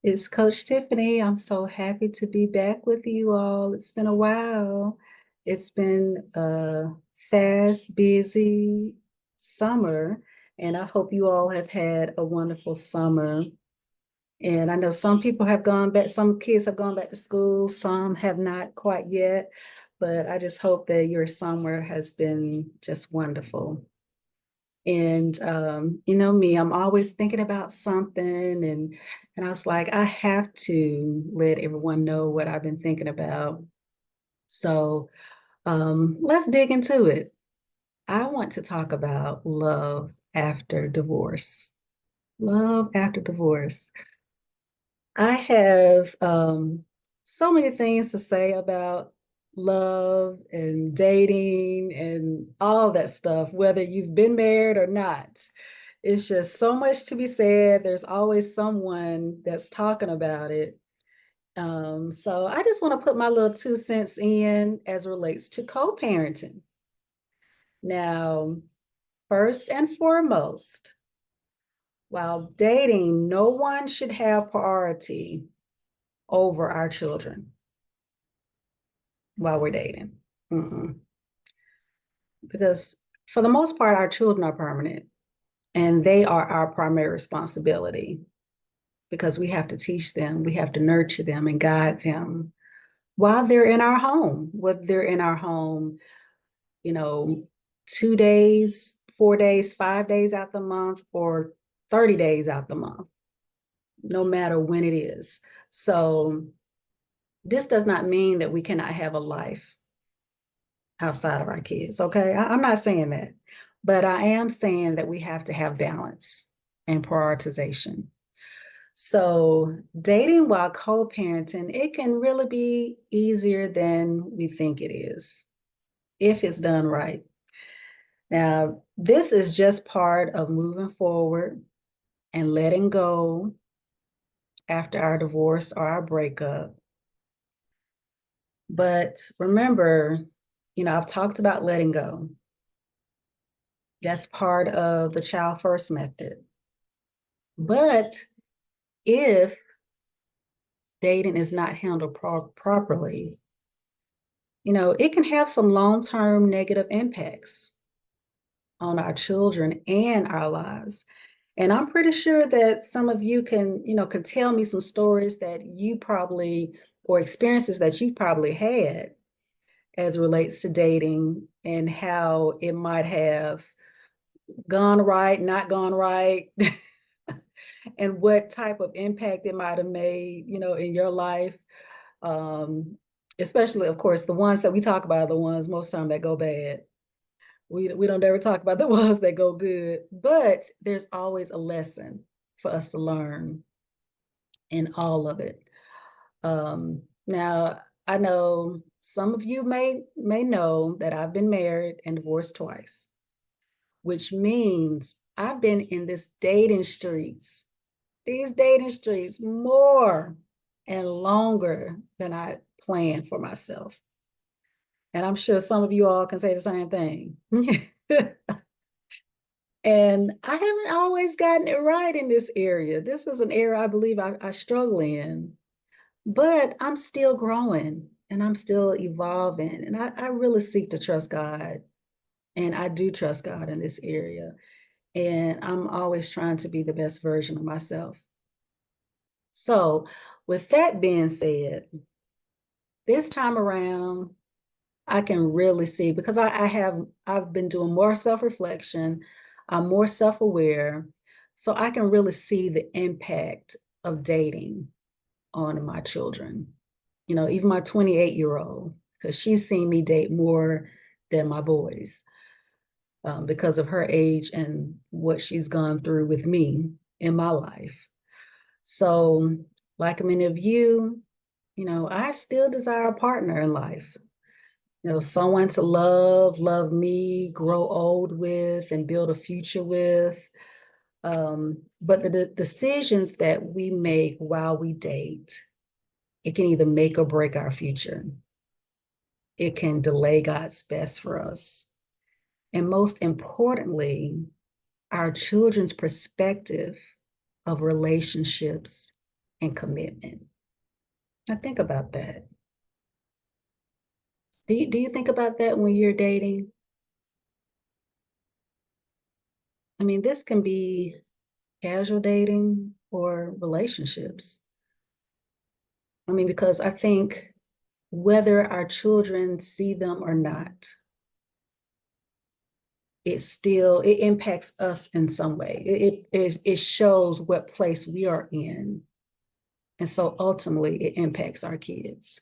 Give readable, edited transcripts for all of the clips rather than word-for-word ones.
It's Coach Tiffany. I'm so happy to be back with you all. It's been a while. It's been a fast, busy summer, and I hope you all have had a wonderful summer. And I know some people have gone back, some kids have gone back to school, some have not quite yet, but I just hope that your summer has been just wonderful. And you know me, I'm always thinking about something, and I was like, I have to let everyone know what I've been thinking about. So let's dig into it. I want to talk about love after divorce. Love after divorce. I have so many things to say about love and dating and all that stuff, whether you've been married or not. It's just so much to be said. There's always someone that's talking about it. So I just want to put my little 2 cents in as relates to co-parenting. Now, first and foremost, while dating, no one should have priority over our children while we're dating. Mm-mm. Because for the most part, our children are permanent and they are our primary responsibility because we have to teach them, we have to nurture them and guide them while they're in our home, whether they're in our home, you know, 2 days, 4 days, 5 days out the month, or 30 days out the month, no matter when it is. So this does not mean that we cannot have a life outside of our kids. Okay. I'm not saying that, but I am saying that we have to have balance and prioritization. So, dating while co parenting, it can really be easier than we think it is if it's done right. Now, this is just part of moving forward and letting go after our divorce or our breakup. But remember, I've talked about letting go. That's part of the child first method. But if dating is not handled properly, it can have some long-term negative impacts on our children and our lives. And I'm pretty sure that some of you can tell me some stories that you probably, or experiences that you've probably had as it relates to dating and how it might have gone right, not gone right, and what type of impact it might have made, in your life. Um, Especially, of course, the ones that we talk about are the ones most time that go bad. We don't ever talk about the ones that go good, but there's always a lesson for us to learn in all of it. Now, I know some of you may know that I've been married and divorced twice, which means I've been in these dating streets more and longer than I planned for myself. And I'm sure some of you all can say the same thing. And I haven't always gotten it right in this area. This is an area I believe I struggle in, but I'm still growing and I'm still evolving. And I really seek to trust God. And I do trust God in this area. And I'm always trying to be the best version of myself. So, with that being said, this time around, I can really see because I've been doing more self-reflection. I'm more self-aware. So I can really see the impact of dating on my children. Even my 28-year-old, because she's seen me date more than my boys because of her age and what she's gone through with me in my life. So, like many of you, I still desire a partner in life. Someone to love me, grow old with, and build a future with. But the decisions that we make while we date, it can either make or break our future. It can delay God's best for us. And most importantly, our children's perspective of relationships and commitment. Now think about that. Do you think about that when you're dating? I mean, this can be casual dating or relationships. I mean, because I think whether our children see them or not, it impacts us in some way. It shows what place we are in. And so ultimately it impacts our kids.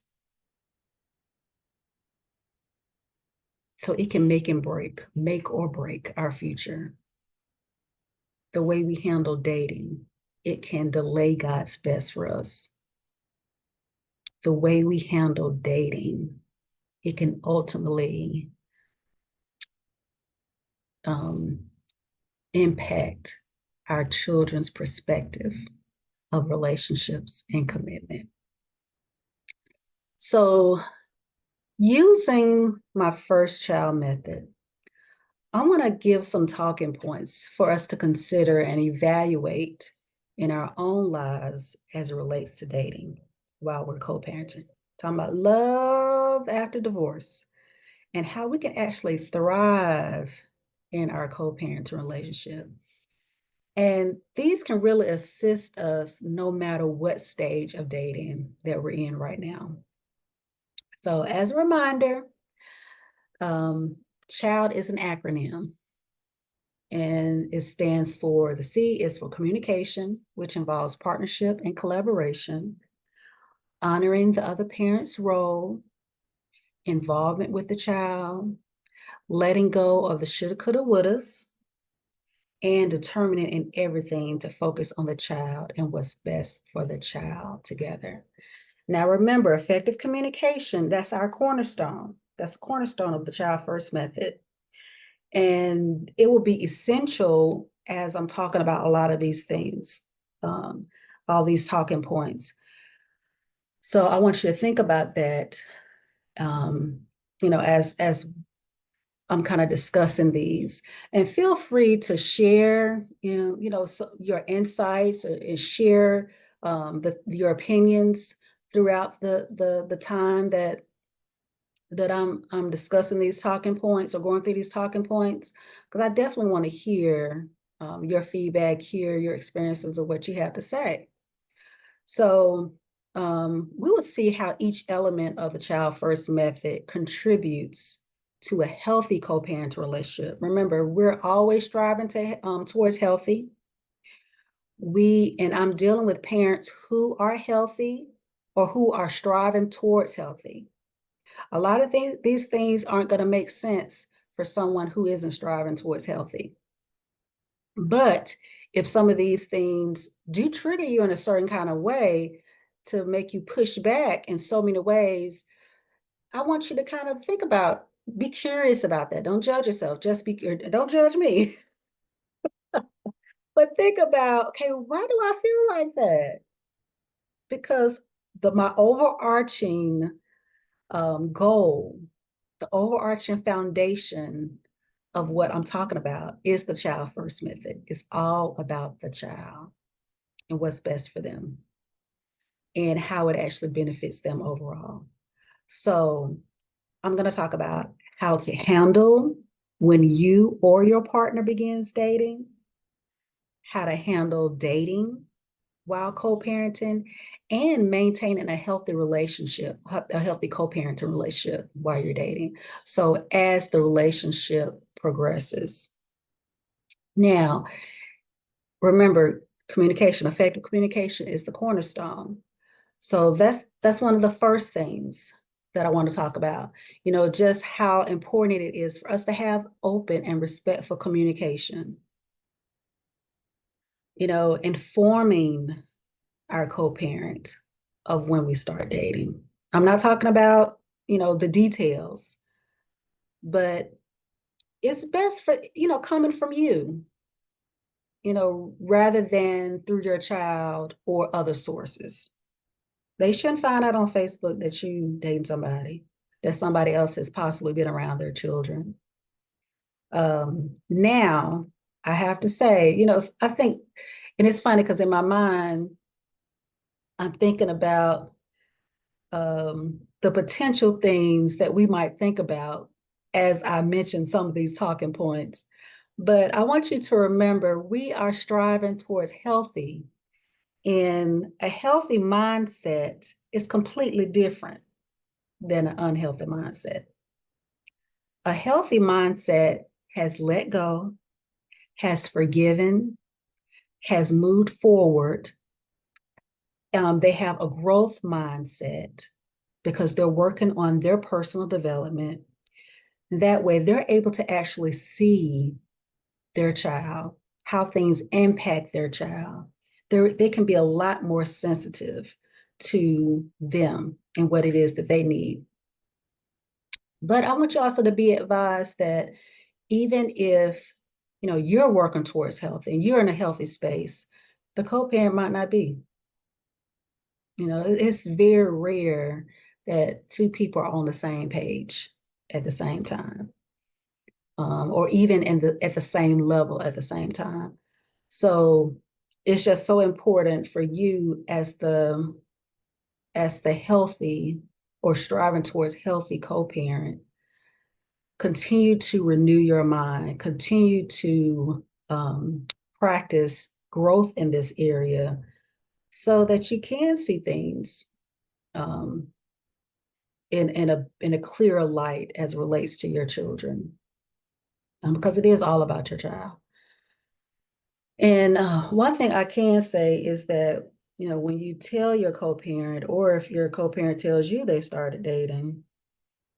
So it can make or break our future. The way we handle dating, it can delay God's best for us. The way we handle dating, it can ultimately um, impact our children's perspective of relationships and commitment. So, using my first child method, I want to give some talking points for us to consider and evaluate in our own lives as it relates to dating while we're co parenting. Talking about love after divorce and how we can actually thrive in our co parenting relationship. And these can really assist us no matter what stage of dating that we're in right now. So, as a reminder, CHILD is an acronym, and it stands for the C is for communication, which involves partnership and collaboration, honoring the other parent's role, involvement with the child, letting go of the shoulda, coulda, wouldas, and determining in everything to focus on the child and what's best for the child together. Now, remember, effective communication, that's our cornerstone. That's the cornerstone of the child first method. And it will be essential as I'm talking about a lot of these things, all these talking points. So I want you to think about that, um, as I'm kind of discussing these, and feel free to share, so your insights and share your opinions throughout the time that I'm discussing these talking points or going through these talking points, because I definitely want to hear your feedback, hear your experiences of what you have to say. So we will see how each element of the child first method contributes to a healthy co-parent relationship. Remember, we're always striving towards healthy. And I'm dealing with parents who are healthy or who are striving towards healthy. A lot of these things aren't going to make sense for someone who isn't striving towards healthy. But if some of these things do trigger you in a certain kind of way to make you push back in so many ways, I want you to kind of be curious about that. Don't judge yourself. Don't judge me. But think about, okay, why do I feel like that? Because my overarching goal, the overarching foundation of what I'm talking about is the child first method. It's all about the child and what's best for them and how it actually benefits them overall. So I'm going to talk about how to handle when you or your partner begins dating, how to handle dating while co-parenting, and maintaining a healthy relationship, a healthy co-parenting relationship while you're dating. So as the relationship progresses. Now, remember, effective communication is the cornerstone. So that's one of the first things that I want to talk about, just how important it is for us to have open and respectful communication, informing our co-parent of when we start dating. I'm not talking about, the details, but it's best for, coming from you, rather than through your child or other sources. They shouldn't find out on Facebook that you dating somebody, that somebody else has possibly been around their children. Now, I have to say, I think, and it's funny because in my mind, I'm thinking about the potential things that we might think about as I mentioned some of these talking points. But I want you to remember we are striving towards healthy, and a healthy mindset is completely different than an unhealthy mindset. A healthy mindset has let go, has forgiven, has moved forward. They have a growth mindset because they're working on their personal development. That way, they're able to actually see their child, how things impact their child. They can be a lot more sensitive to them and what it is that they need. But I want you also to be advised that even if you're working towards health and you're in a healthy space, the co-parent might not be. It's very rare that two people are on the same page at the same time, or even at the same level at the same time. So it's just so important for you as the healthy or striving towards healthy co-parent, continue to renew your mind, continue to practice growth in this area so that you can see things um, in a clearer light as it relates to your children, because it is all about your child. And one thing I can say is that when you tell your co-parent, or if your co-parent tells you they started dating,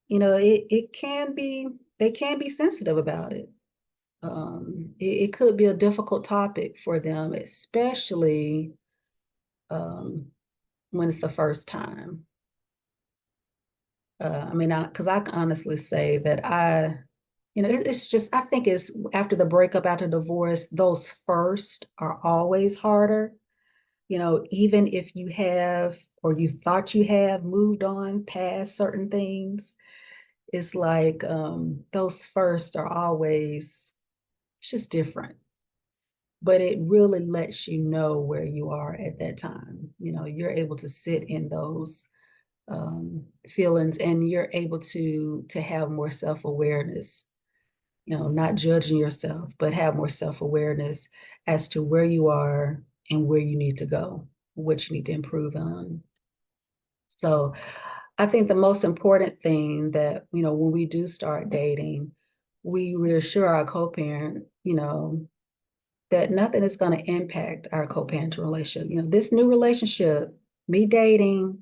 it can be they can be sensitive about it. It could be a difficult topic for them, especially um, when it's the first time. I mean, because I can honestly say that it's just, I think it's after the breakup, after divorce, those first are always harder. Even if you have, or you thought you have moved on past certain things, it's like those first are always, it's just different. But it really lets you know where you are at that time. You're able to sit in those feelings, and you're able to have more self-awareness, not judging yourself, but have more self-awareness as to where you are and where you need to go, what you need to improve on. So I think the most important thing that, when we do start dating, we reassure our co-parent, that nothing is going to impact our co-parenting relationship. This new relationship, me dating,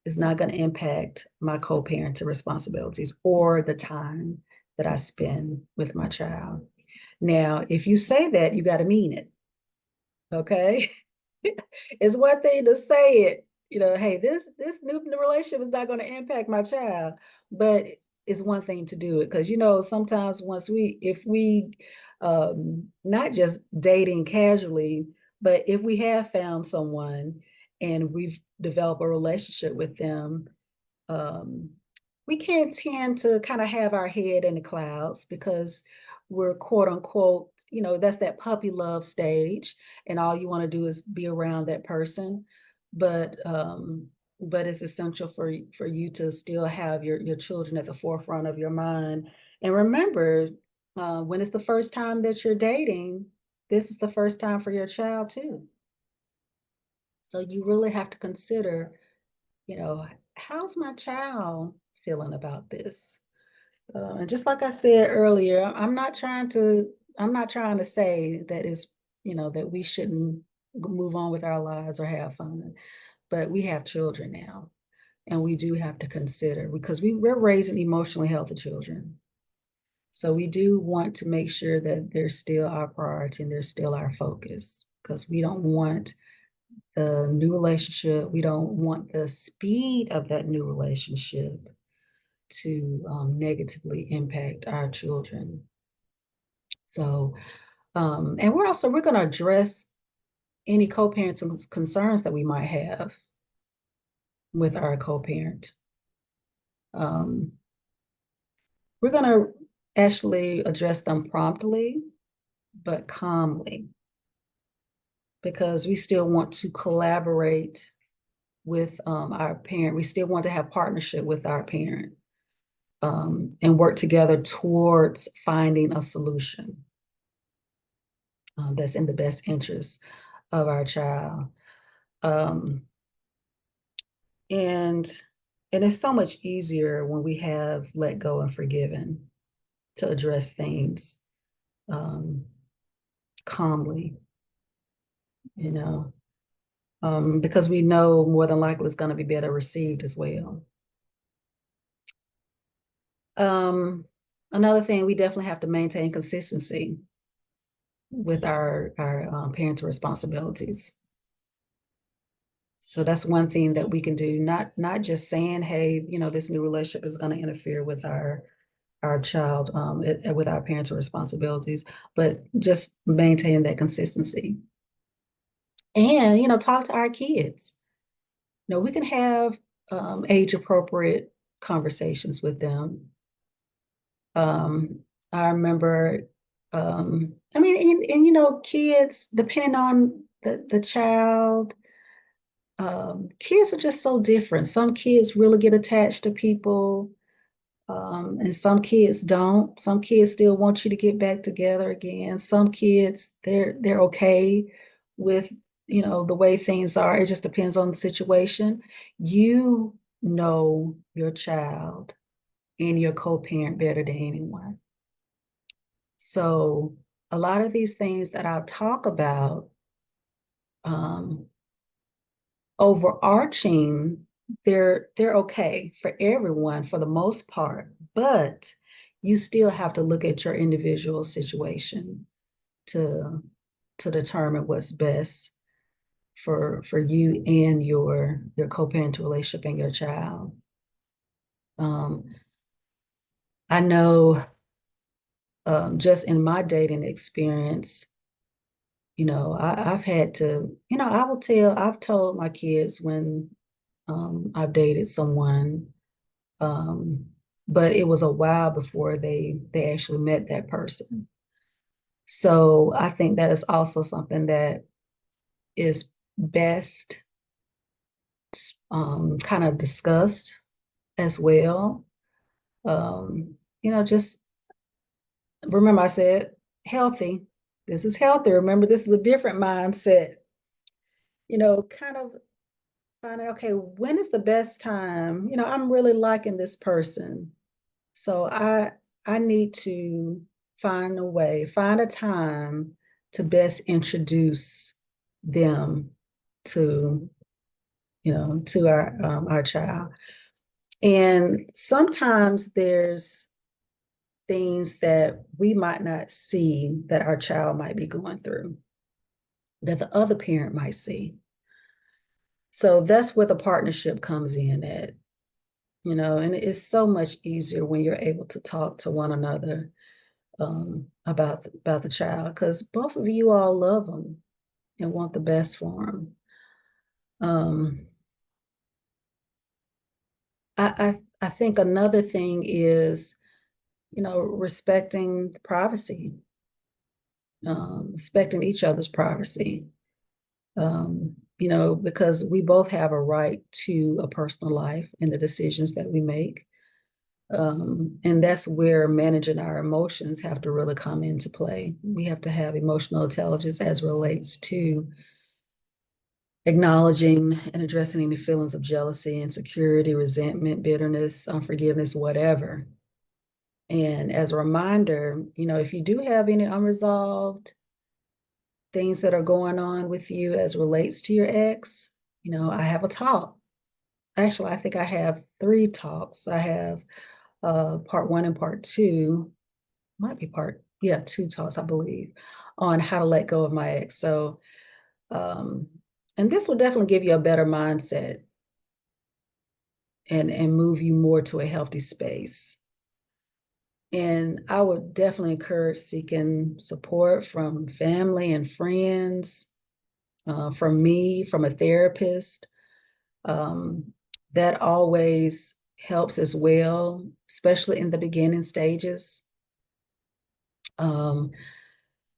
is not going to impact my co-parenting responsibilities or the time that I spend with my child. Now, if you say that, you got to mean it. Okay. It's one thing to say it, hey, this new relationship is not going to impact my child, but it's one thing to do it, because sometimes if we not just dating casually, but if we have found someone and we've developed a relationship with them, um, we can tend to kind of have our head in the clouds because we're quote unquote, that's that puppy love stage, and all you want to do is be around that person. But it's essential for you to still have your children at the forefront of your mind. And remember, when it's the first time that you're dating, this is the first time for your child too. So you really have to consider, you know, how's my child feeling about this? And just like I said earlier, I'm not trying to say that is, that we shouldn't move on with our lives or have fun, but we have children now, and we do have to consider, because we're raising emotionally healthy children. So we do want to make sure that they're still our priority and they're still our focus, because we don't want the new relationship, we don't want the speed of that new relationship to negatively impact our children. So, and we're going to address any co-parenting concerns that we might have with our co-parent. Um, we're going to actually address them promptly, but calmly, because we still want to collaborate with our parent. We still want to have partnership with our parent, and work together towards finding a solution that's in the best interest of our child. Um, and and it's so much easier when we have let go and forgiven to address things um, calmly, you know, because we know more than likely it's going to be better received as well. Um, Another thing, we definitely have to maintain consistency with our parental responsibilities. So that's one thing that we can do, not just saying, hey, this new relationship is going to interfere with our child, with our parental responsibilities, but just maintaining that consistency. And, talk to our kids. We can have age appropriate conversations with them. I remember, I mean, and kids, depending on the child, kids are just so different. Some kids really get attached to people, and some kids don't. Some kids still want you to get back together again. Some kids, they're okay with, the way things are. It just depends on the situation. You know your child and your co-parent better than anyone. So a lot of these things that I'll talk about, um, overarching, they're okay for everyone for the most part, but you still have to look at your individual situation to determine what's best for you and your co-parental relationship and your child. Um, I know, just in my dating experience, I've had to, I've told my kids when I've dated someone, um, but it was a while before they actually met that person. So I think that is also something that is best kind of discussed as well. Just remember I said healthy. This is healthy. Remember, this is a different mindset. Kind of finding, okay, when is the best time? I'm really liking this person. So I need to find a way, find a time to best introduce them to, to our child. And sometimes there's things that we might not see that our child might be going through, that the other parent might see. So that's where the partnership comes in at, and it's so much easier when you're able to talk to one another, about the child, because both of you all love them and want the best for them. Um, I think another thing is, respecting privacy, respecting each other's privacy. Because we both have a right to a personal life and the decisions that we make. And that's where managing our emotions have to really come into play. We have to have emotional intelligence as relates to acknowledging and addressing any feelings of jealousy, insecurity, resentment, bitterness, unforgiveness, whatever. And as a reminder, if you do have any unresolved things that are going on with you as relates to your ex, I have a talk. Actually, I think I have 3 talks. I have part 1 and part 2, might be yeah, 2 talks, I believe, on how to let go of my ex. So, um, and this will definitely give you a better mindset and move you more to a healthy space. And I would definitely encourage seeking support from family and friends, from me, from a therapist. Um, that always helps as well, especially in the beginning stages. Um,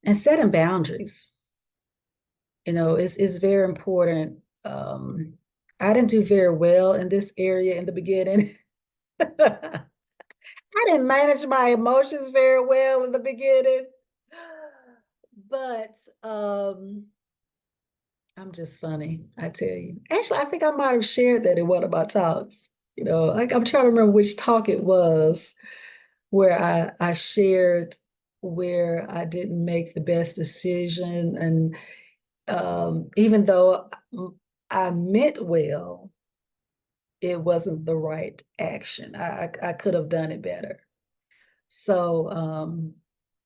and setting boundaries. It's very important. I didn't do very well in this area in the beginning. I didn't manage my emotions very well in the beginning. But I'm just funny, I tell you. Actually, I think I might have shared that in one of my talks. Like I'm trying to remember which talk it was where I shared where I didn't make the best decision. And even though I meant well, it wasn't the right action. I could have done it better. So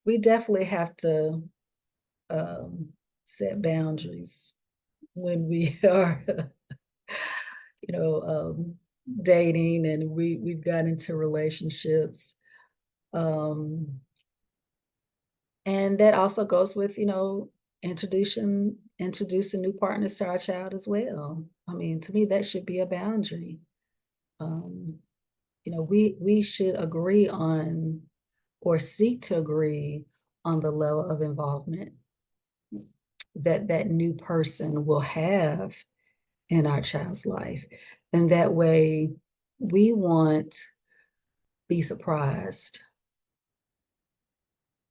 we definitely have to um, set boundaries when we are, you know, um, dating and we've got into relationships. Um, and that also goes with, introducing new partners to our child as well. I mean, to me, that should be a boundary. Um, we should agree on or seek to agree on the level of involvement that that new person will have in our child's life. And that way we won't be surprised.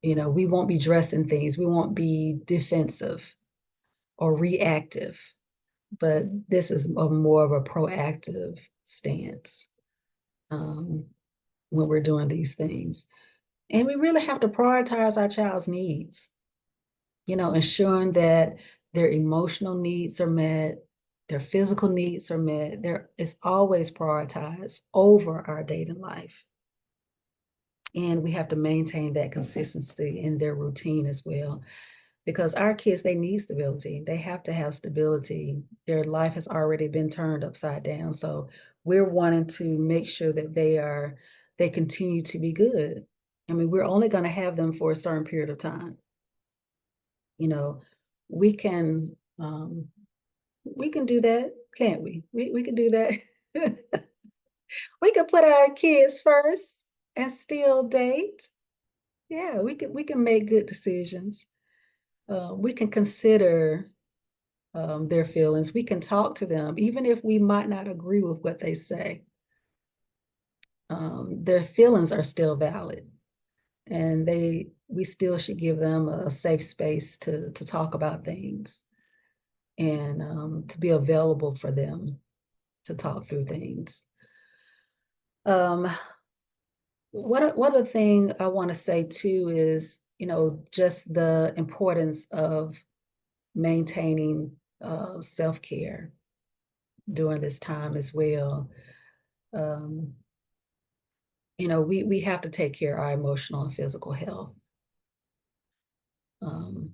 We won't be dressing things. We won't be defensive or reactive, but this is more of a proactive stance um, when we're doing these things. And we really have to prioritize our child's needs, ensuring that their emotional needs are met, their physical needs are met. It's always prioritized over our dating life. And we have to maintain that consistency in their routine as well. Because our kids, they need stability. They have to have stability. Their life has already been turned upside down. So we're wanting to make sure that they continue to be good. I mean, we're only going to have them for a certain period of time. You know, we can um, we can do that, can't we? We can do that. We can put our kids first and still date. Yeah, we can make good decisions. We can consider their feelings. We can talk to them, even if we might not agree with what they say. Their feelings are still valid, and we still should give them a safe space to talk about things and to be available for them to talk through things. Um, what other thing I want to say too is, just the importance of maintaining self-care during this time as well. Um, we have to take care of our emotional and physical health, um,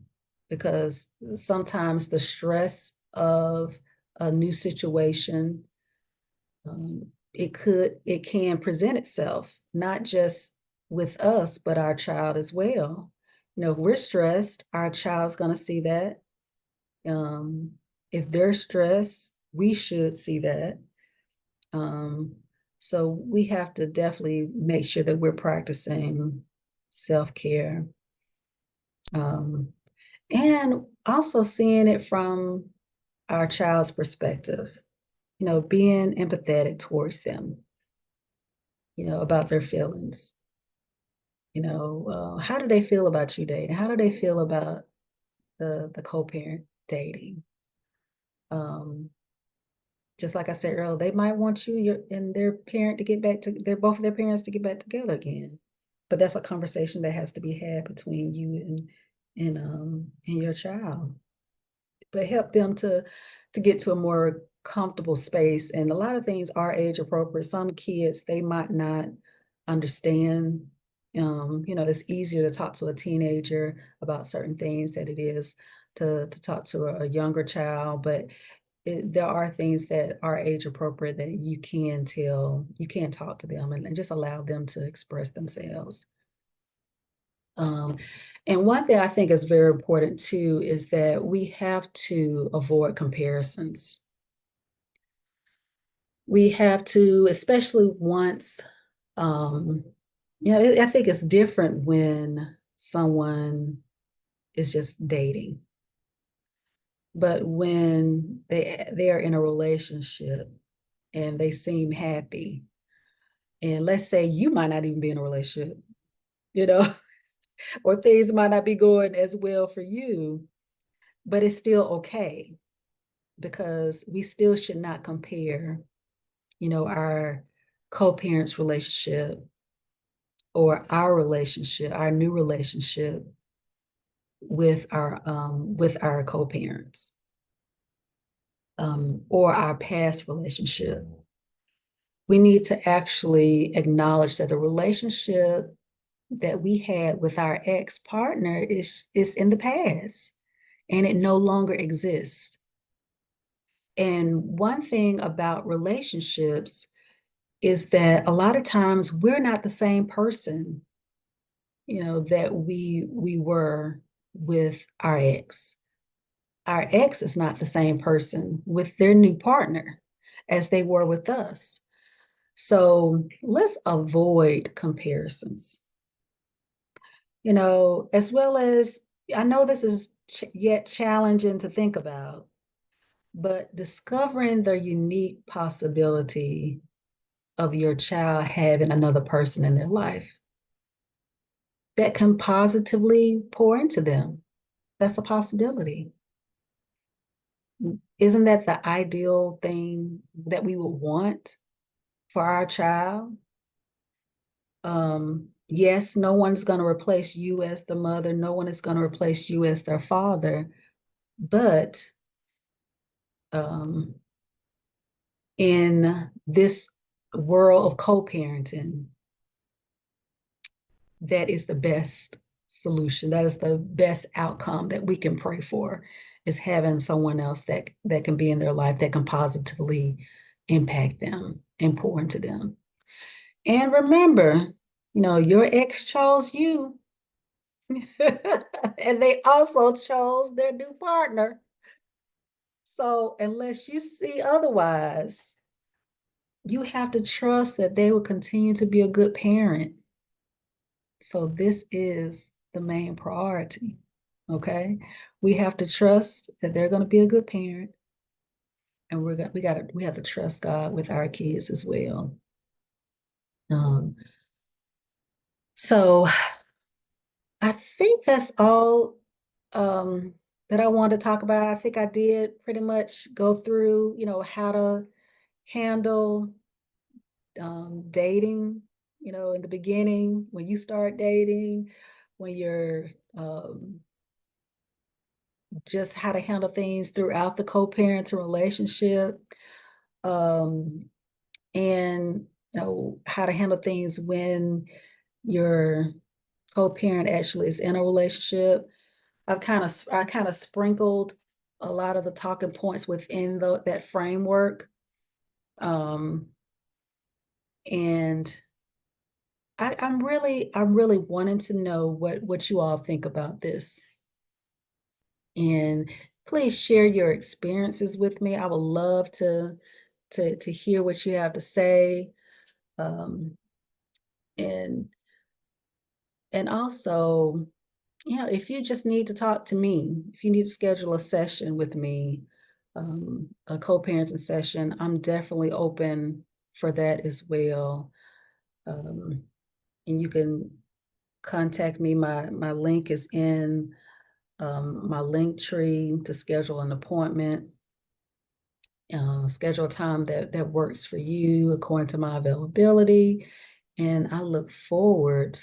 because sometimes the stress of a new situation, it can present itself not just with us but our child as well. If we're stressed, our child's going to see that. um, if they're stressed, we should see that. um, so we have to definitely make sure that we're practicing self-care, um, and also seeing it from our child's perspective, being empathetic towards them, about their feelings. How do they feel about you dating? How do they feel about the co-parent dating? Um, just like I said earlier, they might want and their parent to get back to their both of their parents to get back together again. But that's a conversation that has to be had between you and your child. But help them to get to a more comfortable space. And a lot of things are age appropriate. Some kids, they might not understand. It's easier to talk to a teenager about certain things than it is to talk to a younger child. But there are things that are age appropriate that you can talk to them and just allow them to express themselves. Um, and one thing I think is very important too is that we have to avoid comparisons. We have to, especially once, um, I think it's different when someone is just dating. But when they are in a relationship and they seem happy, and let's say you might not even be in a relationship, you know, or things might not be going as well for you, but it's still okay because we still should not compare, our co-parents relationship or our relationship, our new relationship with our co-parents, or our past relationship. We need to actually acknowledge that the relationship that we had with our ex-partner is in the past and it no longer exists. And one thing about relationships is that a lot of times we're not the same person, that we were with our ex. Our ex is not the same person with their new partner as they were with us. So let's avoid comparisons, as well as I know this is yet challenging to think about, but discovering the unique possibility of your child having another person in their life that can positively pour into them. That's a possibility. Isn't that the ideal thing that we would want for our child? Yes, no one's going to replace you as the mother. No one is going to replace you as their father. But um, in this world of co-parenting, that is the best solution. That is the best outcome that we can pray for, is having someone else that can be in their life that can positively impact them and pour into them. And remember, your ex chose you. And they also chose their new partner. So unless you see otherwise, you have to trust that they will continue to be a good parent. So this is the main priority. Okay. We have to trust that they're going to be a good parent. And we have to trust God with our kids as well. Um, so I think that's all that I wanted to talk about. I think I did pretty much go through, how to handle dating, in the beginning, when you start dating, when you're just how to handle things throughout the co-parenting relationship, um, and how to handle things when your co-parent actually is in a relationship. I kind of sprinkled a lot of the talking points within that framework. Um, and I'm really wanting to know what you all think about this. And please share your experiences with me. I would love to hear what you have to say. Um, and and also, if you just need to talk to me, if you need to schedule a session with me, a co-parenting session, I'm definitely open for that as well. Um, and you can contact me. My link is in my link tree to schedule an appointment. Schedule a time that works for you according to my availability, and I look forward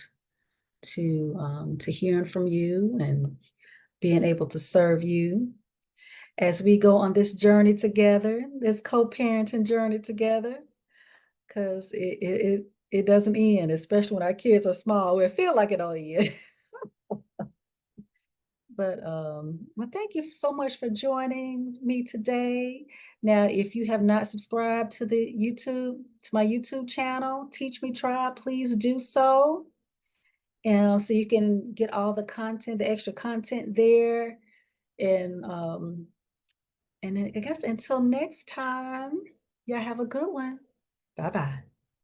to hearing from you and being able to serve you as we go on this journey together, this co-parenting journey together, because it doesn't end, especially when our kids are small. We feel like it don't end. But well, thank you so much for joining me today. Now, if you have not subscribed to my YouTube channel, Teach Me Tribe, please do so. And so you can get all the content, the extra content there. And then I guess until next time, y'all have a good one. Bye bye.